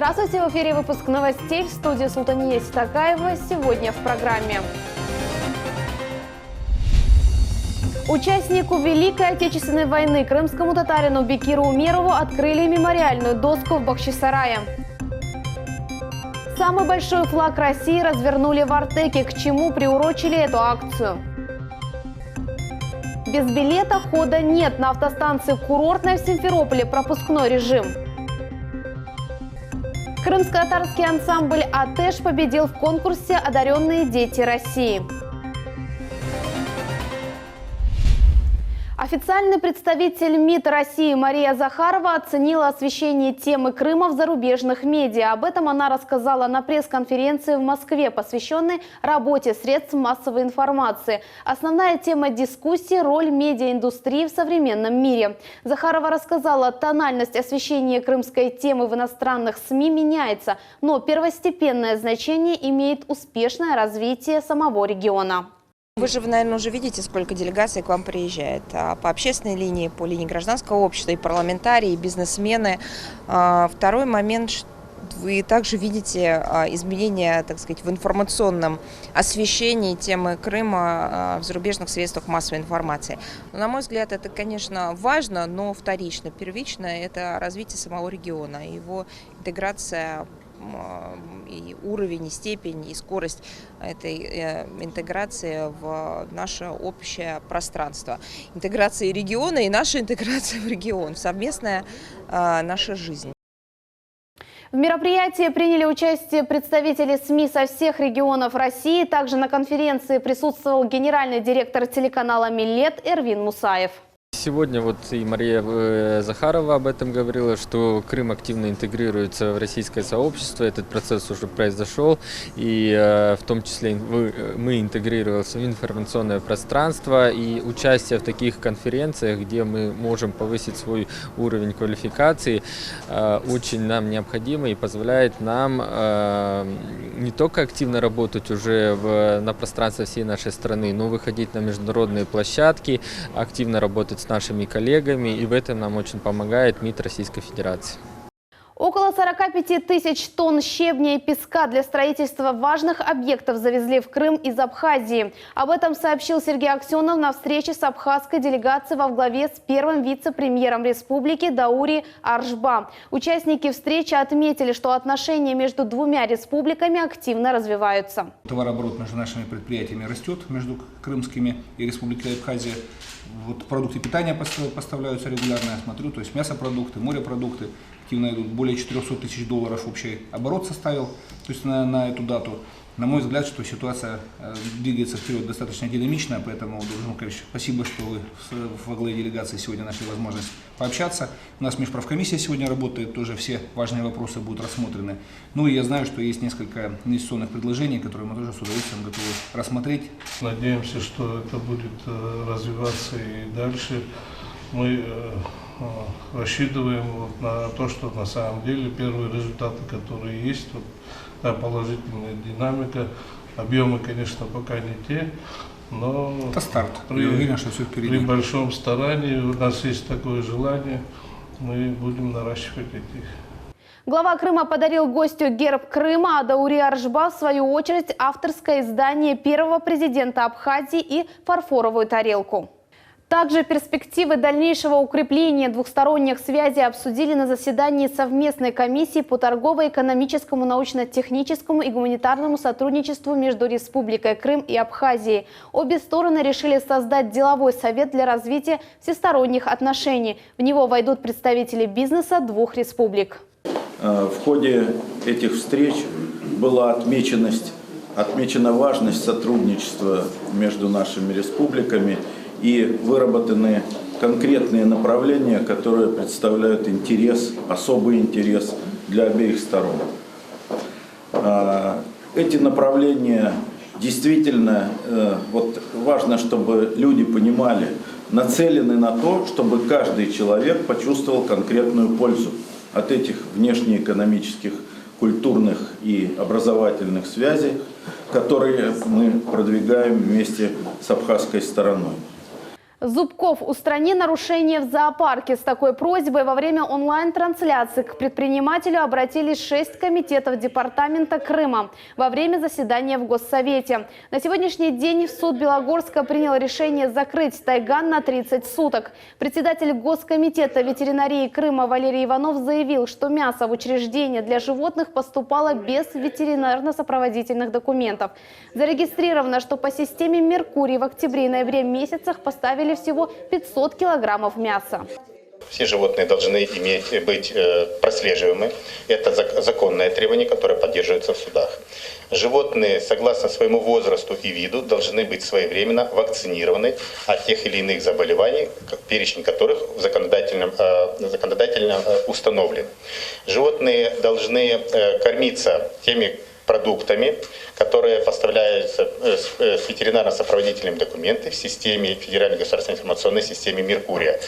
Здравствуйте, в эфире выпуск новостей в студии Султания Ситакаева. Сегодня в программе. Участнику Великой Отечественной войны крымскому татарину Бекиру Умерову открыли мемориальную доску в Бахчисарае. Самый большой флаг России развернули в Артеке, к чему приурочили эту акцию. Без билета хода нет. На автостанции Курортной в Симферополе пропускной режим. Крымско-татарский ансамбль «Атеш» победил в конкурсе «Одаренные дети России». Официальный представитель МИД России Мария Захарова оценила освещение темы Крыма в зарубежных медиа. Об этом она рассказала на пресс-конференции в Москве, посвященной работе средств массовой информации. Основная тема дискуссии – роль медиаиндустрии в современном мире. Захарова рассказала, тональность освещения крымской темы в иностранных СМИ меняется, но первостепенное значение имеет успешное развитие самого региона. Вы же, наверное, уже видите, сколько делегаций к вам приезжает. По общественной линии, по линии гражданского общества, и парламентарии, и бизнесмены. Второй момент, вы также видите изменения, так сказать, в информационном освещении темы Крыма в зарубежных средствах массовой информации. Но, на мой взгляд, это, конечно, важно, но вторично. Первично – это развитие самого региона, его интеграция, и уровень, и степень, и скорость этой интеграции в наше общее пространство. Интеграция региона и наша интеграция в регион, совместная наша жизнь. В мероприятии приняли участие представители СМИ со всех регионов России. Также на конференции присутствовал генеральный директор телеканала «Миллет» Эрвин Мусаев. Сегодня вот и Мария Захарова об этом говорила, что Крым активно интегрируется в российское сообщество. Этот процесс уже произошел, и в том числе мы интегрировались в информационное пространство, и участие в таких конференциях, где мы можем повысить свой уровень квалификации, очень нам необходимо и позволяет нам не только активно работать уже на пространстве всей нашей страны, но выходить на международные площадки, активно работать с нашими коллегами, и в этом нам очень помогает МИД Российской Федерации. Около 45 тысяч тонн щебня и песка для строительства важных объектов завезли в Крым из Абхазии. Об этом сообщил Сергей Аксенов на встрече с абхазской делегацией во главе с первым вице-премьером республики Даури Аршба. Участники встречи отметили, что отношения между двумя республиками активно развиваются. Товарооборот между нашими предприятиями растет, между крымскими и Республикой Абхазия. Вот продукты питания поставляются регулярно, я смотрю, то есть мясопродукты, морепродукты активно идут. Более 400 тысяч долларов общий оборот составил, то есть на эту дату. На мой взгляд, что ситуация двигается вперед достаточно динамично, поэтому, Должен Калич, спасибо, что вы во главе делегации сегодня нашли возможность пообщаться. У нас межправкомиссия сегодня работает, тоже все важные вопросы будут рассмотрены. Ну и я знаю, что есть несколько инвестиционных предложений, которые мы тоже с удовольствием готовы рассмотреть. Надеемся, что это будет развиваться и дальше. Мы рассчитываем на то, что на самом деле первые результаты, которые есть, положительная динамика, объемы, конечно, пока не те, но это старт. Я уверен, что все впереди. При большом старании, у нас есть такое желание, мы будем наращивать эти. Глава Крыма подарил гостю герб Крыма, а Даури Аршба, в свою очередь, авторское издание первого президента Абхазии и фарфоровую тарелку. Также перспективы дальнейшего укрепления двухсторонних связей обсудили на заседании совместной комиссии по торгово-экономическому, научно-техническому и гуманитарному сотрудничеству между Республикой Крым и Абхазией. Обе стороны решили создать деловой совет для развития всесторонних отношений. В него войдут представители бизнеса двух республик. В ходе этих встреч была отмечена важность сотрудничества между нашими республиками и выработаны конкретные направления, которые представляют особый интерес для обеих сторон. Эти направления действительно, важно, чтобы люди понимали, нацелены на то, чтобы каждый человек почувствовал конкретную пользу от этих внешнеэкономических, культурных и образовательных связей, которые мы продвигаем вместе с абхазской стороной. Зубков, устрани нарушения в зоопарке. С такой просьбой во время онлайн-трансляции к предпринимателю обратились 6 комитетов департамента Крыма во время заседания в Госсовете. На сегодняшний день суд Белогорска принял решение закрыть тайган на 30 суток. Председатель Госкомитета ветеринарии Крыма Валерий Иванов заявил, что мясо в учреждения для животных поступало без ветеринарно-сопроводительных документов. Зарегистрировано, что по системе «Меркурий» в октябре и ноябре месяцах поставили всего 500 килограммов мяса. Все животные должны быть прослеживаемы. Это законное требование, которое поддерживается в судах. Животные, согласно своему возрасту и виду, должны быть своевременно вакцинированы от тех или иных заболеваний, перечень которых законодательно установлен. Животные должны кормиться теми продуктами, которые поставляются с ветеринарно-сопроводительными документами в системе Федеральной государственной информационной системе «Меркурия».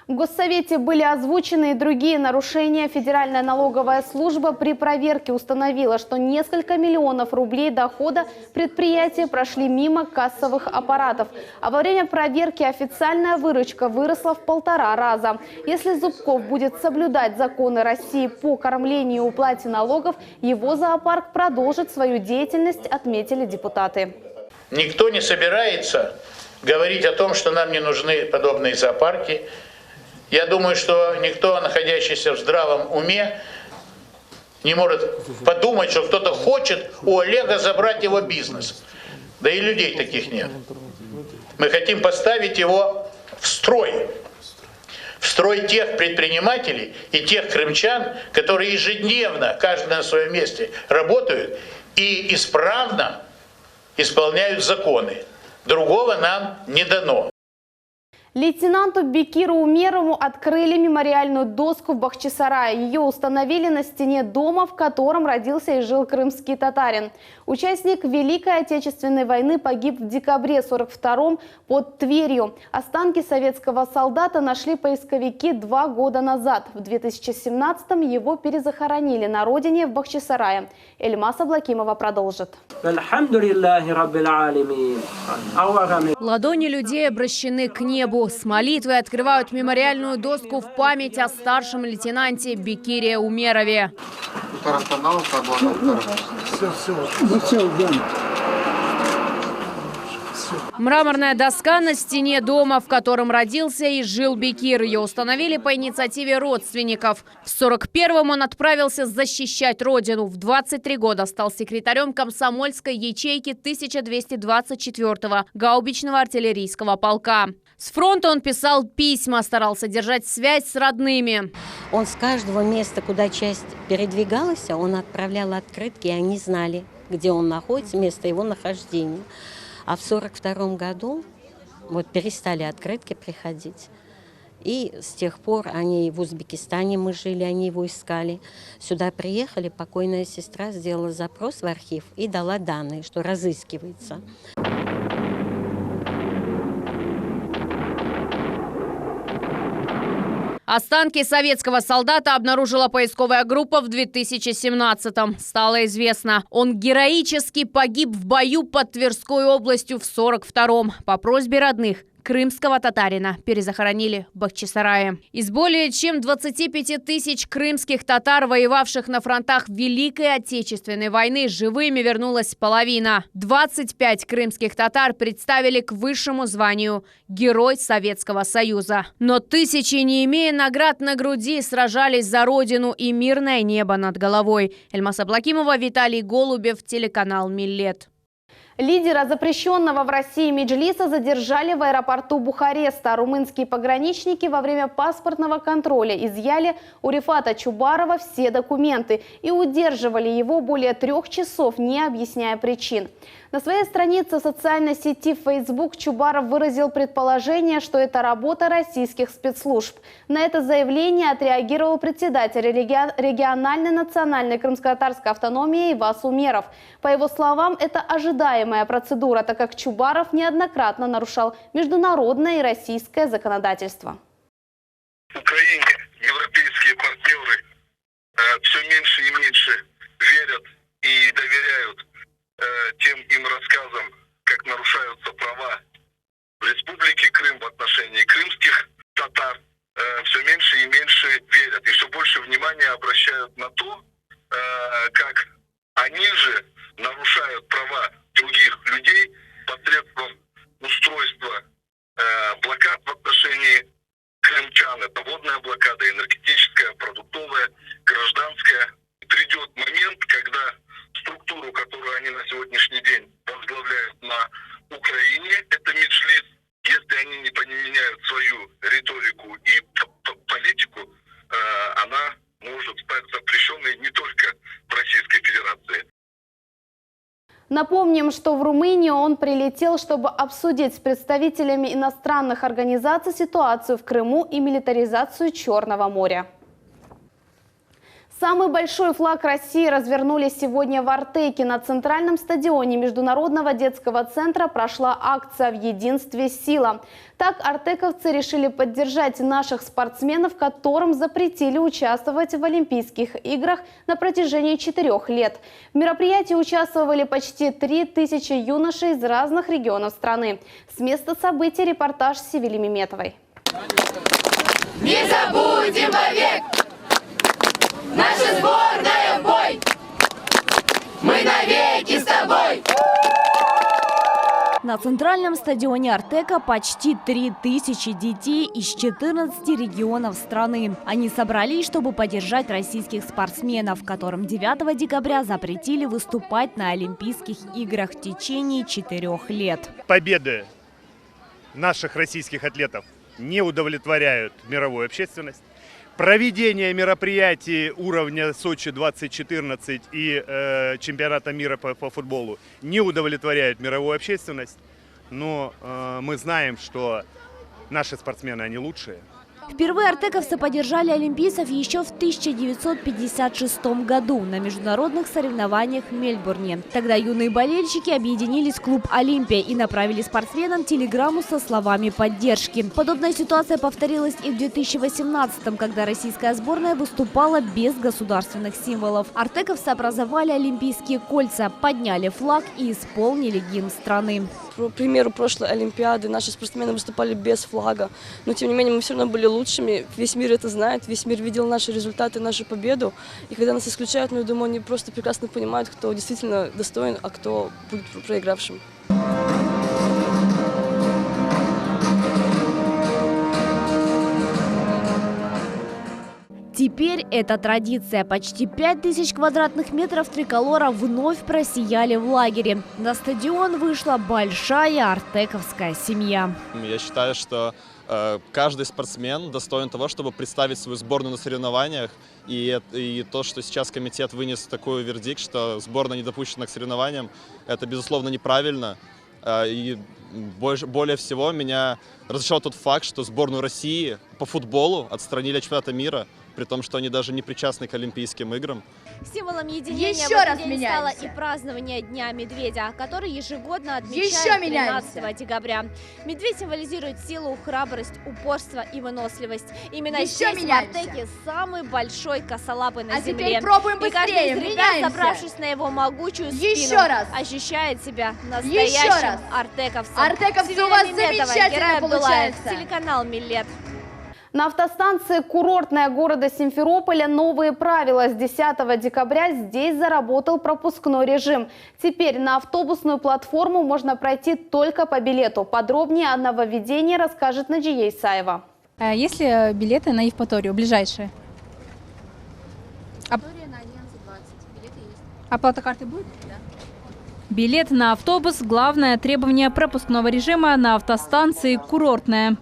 В Госсовете были озвучены и другие нарушения. Федеральная налоговая служба при проверке установила, что несколько миллионов рублей дохода предприятия прошли мимо кассовых аппаратов. А во время проверки официальная выручка выросла в 1,5 раза. Если Зубков будет соблюдать законы России по кормлению и уплате налогов, его зоопарк продолжит свою деятельность, отметили депутаты. Никто не собирается говорить о том, что нам не нужны подобные зоопарки. Я думаю, что никто, находящийся в здравом уме, не может подумать, что кто-то хочет у Олега забрать его бизнес. Да и людей таких нет. Мы хотим поставить его в строй. В строй тех предпринимателей и тех крымчан, которые ежедневно, каждый на своем месте, работают и исправно исполняют законы. Другого нам не дано. Лейтенанту Бекиру Умерову открыли мемориальную доску в Бахчисарае. Ее установили на стене дома, в котором родился и жил крымский татарин. Участник Великой Отечественной войны погиб в декабре 1942-м под Тверью. Останки советского солдата нашли поисковики 2 года назад. В 2017-м его перезахоронили на родине в Бахчисарае. Эльмас Аблакимова продолжит. Ладони людей обращены к небу. С молитвой открывают мемориальную доску в память о старшем лейтенанте Бекире Умерове. Мраморная доска на стене дома, в котором родился и жил Бекир. Ее установили по инициативе родственников. В 1941-м он отправился защищать родину. В 23 года стал секретарем комсомольской ячейки 1224-го гаубичного артиллерийского полка. С фронта он писал письма, старался держать связь с родными. Он с каждого места, куда часть передвигалась, он отправлял открытки, и они знали, где он находится, место его нахождения. А в 1942 году вот перестали открытки приходить. И с тех пор они в Узбекистане, мы жили, они его искали. Сюда приехали, покойная сестра сделала запрос в архив и дала данные, что разыскивается. Останки советского солдата обнаружила поисковая группа в 2017-м. Стало известно, он героически погиб в бою под Тверской областью в 1942-м. По просьбе родных крымского татарина перезахоронили в Бахчисарае. Из более чем 25 тысяч крымских татар, воевавших на фронтах Великой Отечественной войны, живыми вернулась половина. 25 крымских татар представили к высшему званию Герой Советского Союза. Но тысячи, не имея наград на груди, сражались за родину и мирное небо над головой. Эльмас Аблакимова, Виталий Голубев, телеканал Миллет. Лидера запрещенного в России Меджлиса задержали в аэропорту Бухареста. Румынские пограничники во время паспортного контроля изъяли у Рифата Чубарова все документы и удерживали его более 3 часов, не объясняя причин. На своей странице в социальной сети Facebook Чубаров выразил предположение, что это работа российских спецслужб. На это заявление отреагировал председатель региональной национальной крымско-татарской автономии Ивас Умеров. По его словам, это ожидаемая процедура, так как Чубаров неоднократно нарушал международное и российское законодательство. В Украине европейские партнеры все меньше и меньше верят и доверяют тем им рассказам, как нарушаются права в Республике Крым в отношении внимание обращают на то, как они же нарушают права других людей посредством устройства блокад в отношении крымчан. Это водная блокада, энергетическая, продуктовая, гражданская. Придет момент, когда структуру, которую они на сегодняшний день возглавляют на Украине, это Меджлис, если они не поменяют свою риторику и политику, она может стать запрещенной не только в Российской Федерации. Напомним, что в Румынию он прилетел, чтобы обсудить с представителями иностранных организаций ситуацию в Крыму и милитаризацию Черного моря. Самый большой флаг России развернули сегодня в Артеке. На центральном стадионе Международного детского центра прошла акция «В единстве сила». Так артековцы решили поддержать наших спортсменов, которым запретили участвовать в Олимпийских играх на протяжении 4 лет. В мероприятии участвовали почти 3000 юношей из разных регионов страны. С места событий репортаж Севили Меметовой. Не забудем вовек! Наша сборная в бой! Мы навеки с тобой! На центральном стадионе Артека почти 3000 детей из 14 регионов страны. Они собрались, чтобы поддержать российских спортсменов, которым 9 декабря запретили выступать на Олимпийских играх в течение 4 лет. Победы наших российских атлетов не удовлетворяют мировую общественность. Проведение мероприятий уровня Сочи-2014 и чемпионата мира по футболу не удовлетворяют мировую общественность, но мы знаем, что наши спортсмены, они лучшие. Впервые артековцы поддержали олимпийцев еще в 1956 году на международных соревнованиях в Мельбурне. Тогда юные болельщики объединились в клуб «Олимпия» и направили спортсменам телеграмму со словами поддержки. Подобная ситуация повторилась и в 2018-м, когда российская сборная выступала без государственных символов. Артековцы образовали олимпийские кольца, подняли флаг и исполнили гимн страны. К примеру, прошлой Олимпиады наши спортсмены выступали без флага, но тем не менее мы все равно были лучшими. Весь мир это знает, весь мир видел наши результаты, нашу победу. И когда нас исключают, я думаю, они просто прекрасно понимают, кто действительно достоин, а кто будет проигравшим. Теперь это традиция. Почти 5000 квадратных метров триколора вновь просияли в лагере. На стадион вышла большая артековская семья. Я считаю, что каждый спортсмен достоин того, чтобы представить свою сборную на соревнованиях. И то, что сейчас комитет вынес такой вердикт, что сборная не допущена к соревнованиям, это, безусловно, неправильно. И более всего меня разочаровал тот факт, что сборную России по футболу отстранили от чемпионата мира, при том, что они даже не причастны к Олимпийским играм. Символом единения Еще в этот раз день стало и празднование Дня Медведя, который ежегодно отмечают 13 декабря. Медведь символизирует силу, храбрость, упорство и выносливость. Именно здесь, в Артеке, самый большой косолапый на земле. Теперь пробуем и быстрее, каждый из ребят, меняемся. Собравшись на его могучую Еще спину, раз. ощущает себя настоящим артековцем. Артековцы, у вас замечательно получается. Телеканал «Милет». На автостанции «Курортная» города Симферополя новые правила. С 10 декабря здесь заработал пропускной режим. Теперь на автобусную платформу можно пройти только по билету. Подробнее о нововведении расскажет Наджия Исаева. Есть ли билеты на Евпаторию ближайшие? Евпатория на 11:20. Билеты есть. Оплата карты будет? Да. Билет на автобус – главное требование пропускного режима на автостанции «Курортная».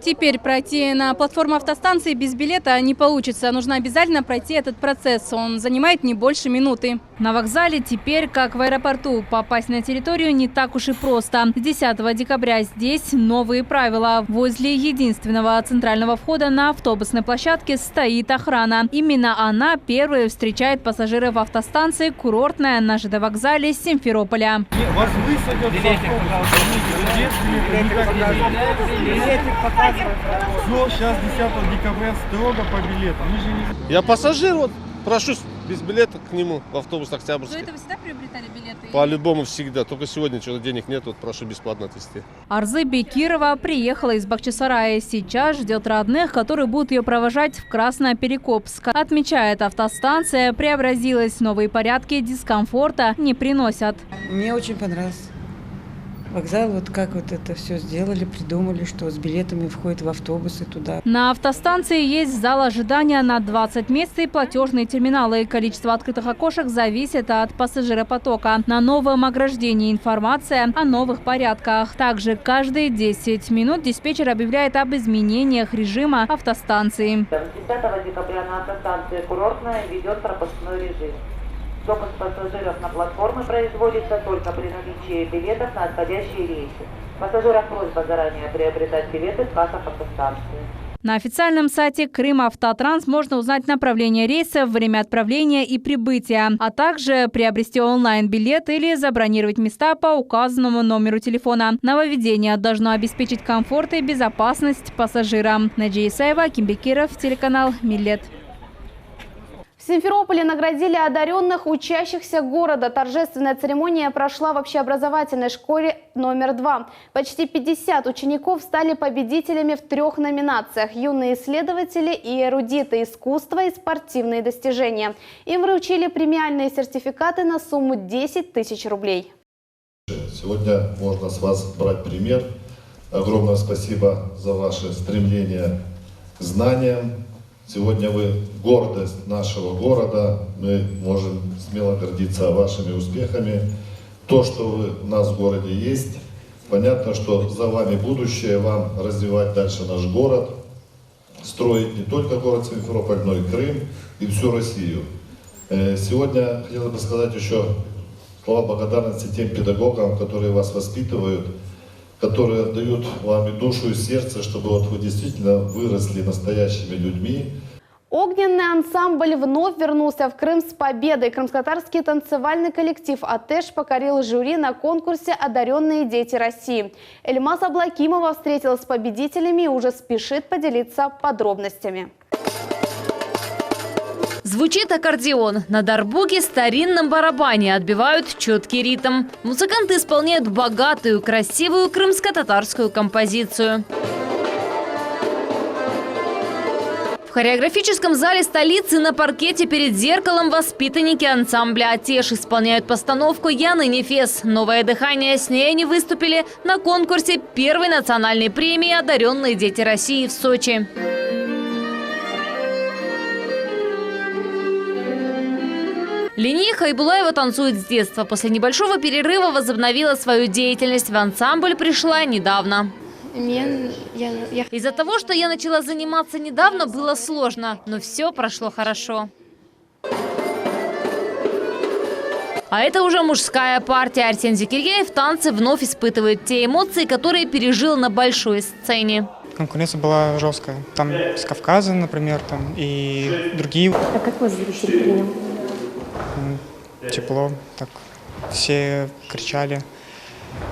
Теперь пройти на платформу автостанции без билета не получится. Нужно обязательно пройти этот процесс. Он занимает не больше минуты. На вокзале теперь, как в аэропорту, попасть на территорию не так уж и просто. С 10 декабря здесь новые правила. Возле единственного центрального входа на автобусной площадке стоит охрана. Именно она первой встречает пассажиров автостанции «Курортная» на ЖД-вокзале Симферополя. Вас высадят Все, сейчас 10 декабря строго по билетам. Я пассажир, вот прошу без билета к нему в автобус Октябрьский. До этого всегда приобретали билеты? По-любому всегда. Только сегодня что-то денег нет, вот прошу бесплатно отвезти. Арзы Бекирова приехала из Бахчисарая. Сейчас ждет родных, которые будут ее провожать в Красноперекопск. Отмечает, автостанция преобразилась. Новые порядки дискомфорта не приносят. Мне очень понравился вокзал, вот как вот это все сделали, придумали, что с билетами входят в автобусы туда. На автостанции есть зал ожидания на 20 мест и платежные терминалы. Количество открытых окошек зависит от пассажиропотока. На новом ограждении информация о новых порядках. Также каждые 10 минут диспетчер объявляет об изменениях режима автостанции. 10 декабря на автостанции «Курортная» ведет пропускной режим. Допуск пассажиров на платформы производится только при наличии билетов на отходящие рейсы. Пассажирам просьба заранее приобретать билеты в кассах автостанции. На официальном сайте Крым-Автотранс можно узнать направление рейса, время отправления и прибытия, а также приобрести онлайн-билет или забронировать места по указанному номеру телефона. Нововведение должно обеспечить комфорт и безопасность пассажирам. Наджия Исаева, Аким Бекиров, телеканал «Миллет». В Симферополе наградили одаренных учащихся города. Торжественная церемония прошла в общеобразовательной школе номер 2. Почти 50 учеников стали победителями в 3 номинациях: юные исследователи и эрудиты, искусство и спортивные достижения. Им вручили премиальные сертификаты на сумму 10 тысяч рублей. Сегодня можно с вас брать пример. Огромное спасибо за ваше стремление к знаниям. Сегодня вы гордость нашего города. Мы можем смело гордиться вашими успехами. То, что вы у нас в городе есть. Понятно, что за вами будущее, вам развивать дальше наш город, строить не только город Симферополь, но и Крым и всю Россию. Сегодня хотел бы сказать еще слова благодарности тем педагогам, которые вас воспитывают, которые отдают вам и душу, и сердце, чтобы вот вы действительно выросли настоящими людьми. Огненный ансамбль вновь вернулся в Крым с победой. Крымско-татарский танцевальный коллектив «Атэш» покорил жюри на конкурсе «Одаренные дети России». Эльмаз Аблакимова встретилась с победителями и уже спешит поделиться подробностями. Звучит аккордеон. На дарбуке старинном барабане отбивают четкий ритм. Музыканты исполняют богатую, красивую крымско-татарскую композицию. В хореографическом зале столицы на паркете перед зеркалом воспитанники ансамбля «Атэш» исполняют постановку «Я ныне Фес». Новое дыхание. С ней они выступили на конкурсе первой национальной премии «Одаренные дети России» в Сочи. Линия Хайбулаева танцует с детства. После небольшого перерыва возобновила свою деятельность. В ансамбль пришла недавно. Из-за того, что я начала заниматься недавно, было сложно, но все прошло хорошо. А это уже мужская партия. Арсен Зикирьяев в танце вновь испытывает те эмоции, которые пережил на большой сцене. Конкуренция была жесткая. Там с Кавказа, например, там и другие. А как вас зрители приняли? Тепло, так все кричали,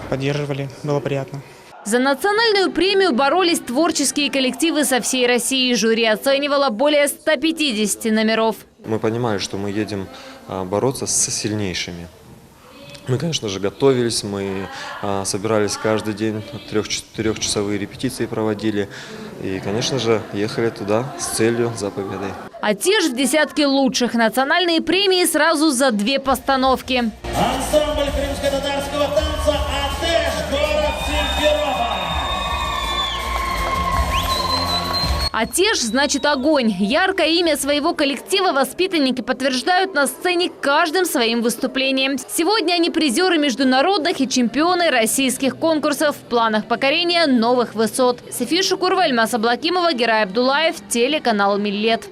поддерживали, было приятно. За национальную премию боролись творческие коллективы со всей России. Жюри оценивало более 150 номеров. Мы понимали, что мы едем бороться с сильнейшими. Мы, конечно же, готовились, мы собирались каждый день, 3-4-часовые репетиции проводили. И, конечно же, ехали туда с целью за победой. «Атэш» в десятке лучших. Национальные премии сразу за 2 постановки. Ансамбль крымско-татарского танца «Атэш», город Симферополь. «Атэш» значит огонь. Яркое имя своего коллектива воспитанники подтверждают на сцене каждым своим выступлением. Сегодня они призеры международных и чемпионы российских конкурсов. В планах покорения новых высот. София Шукурова, Эльмаз Аблакимова, Герай Абдулаев, телеканал «Миллет».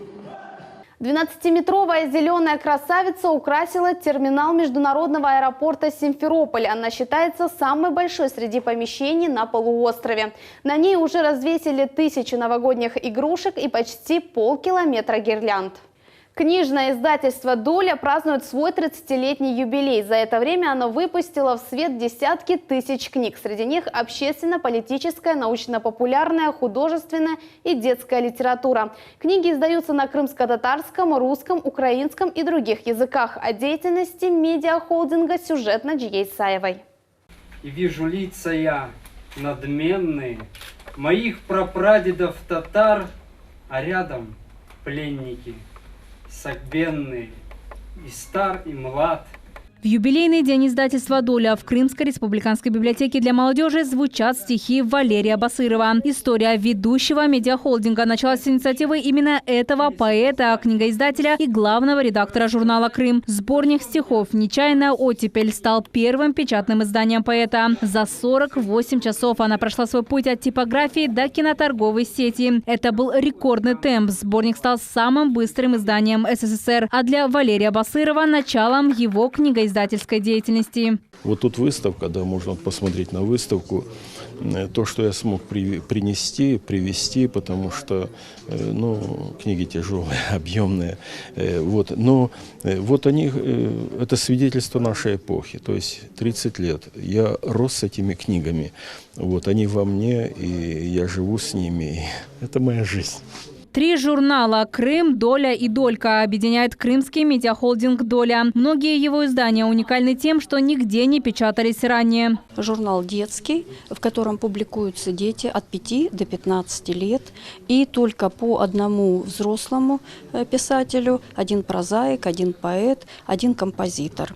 12-метровая зеленая красавица украсила терминал международного аэропорта Симферополь. Она считается самой большой среди помещений на полуострове. На ней уже развесили 1000 новогодних игрушек и почти полкилометра гирлянд. Книжное издательство «Доля» празднует свой 30-летний юбилей. За это время оно выпустило в свет десятки тысяч книг. Среди них общественно-политическая, научно-популярная, художественная и детская литература. Книги издаются на крымско-татарском, русском, украинском и других языках. О деятельности медиахолдинга сюжет Наджии Исаевой. И вижу лица я надменные моих прапрадедов татар, а рядом пленники согбенные, и стар, и млад. В юбилейный день издательства «Доля» в Крымской республиканской библиотеке для молодежи звучат стихи Валерия Басырова. История ведущего медиахолдинга началась с инициативы именно этого поэта, книгоиздателя и главного редактора журнала «Крым». Сборник стихов «Нечаянная оттепель» стал первым печатным изданием поэта. За 48 часов она прошла свой путь от типографии до киноторговой сети. Это был рекордный темп. Сборник стал самым быстрым изданием СССР, а для Валерия Басырова – началом его книгоиздательской деятельности. Вот тут выставка, да, можно посмотреть на выставку. То, что я смог привезти, потому что, книги тяжелые, объемные. Но они, это свидетельство нашей эпохи, то есть 30 лет. Я рос с этими книгами, они во мне, и я живу с ними. Это моя жизнь. 3 журнала «Крым», «Доля» и «Долька» объединяет крымский медиахолдинг «Доля». Многие его издания уникальны тем, что нигде не печатались ранее. Журнал детский, в котором публикуются дети от 5 до 15 лет. И только по одному взрослому писателю: один прозаик, один поэт, один композитор.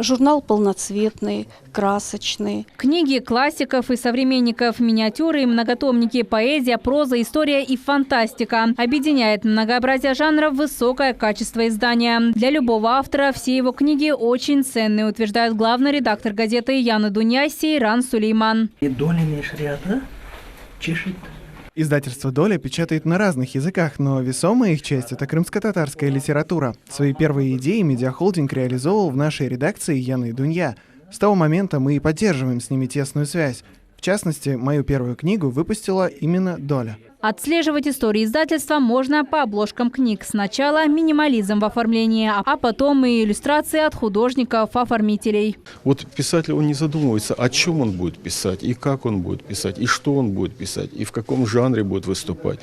Журнал полноцветный, красочный. Книги классиков и современников, миниатюры, многотомники, поэзия, проза, история и фантастика. Объединяет многообразие жанров высокое качество издания. Для любого автора все его книги очень ценные, утверждает главный редактор газеты Яна Дуня Сейран Сулейман. Издательство «Доля» печатает на разных языках, но весомая их часть – это крымско-татарская литература. Свои первые идеи медиахолдинг реализовывал в нашей редакции Яны Дунья. С того момента мы и поддерживаем с ними тесную связь. В частности, мою первую книгу выпустила именно «Доля». Отслеживать историю издательства можно по обложкам книг. Сначала минимализм в оформлении, а потом и иллюстрации от художников-оформителей. Вот писатель, он не задумывается, о чем он будет писать, и как он будет писать, и что он будет писать, и в каком жанре будет выступать.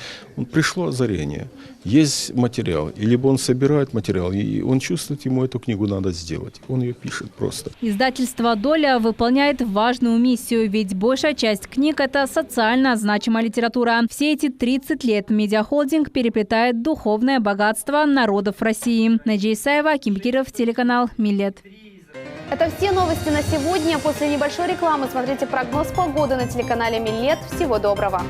Пришло озарение. Есть материал, и либо он собирает материал, и он чувствует, ему эту книгу надо сделать. Он ее пишет просто. Издательство «Доля» выполняет важную миссию, ведь большая часть книг – это социально значимая литература. Все эти 30 лет медиахолдинг переплетает духовное богатство народов России. Наджия Исаева, Аким Бекиров, телеканал «Миллет». Это все новости на сегодня. После небольшой рекламы смотрите прогноз погоды на телеканале «Миллет». Всего доброго!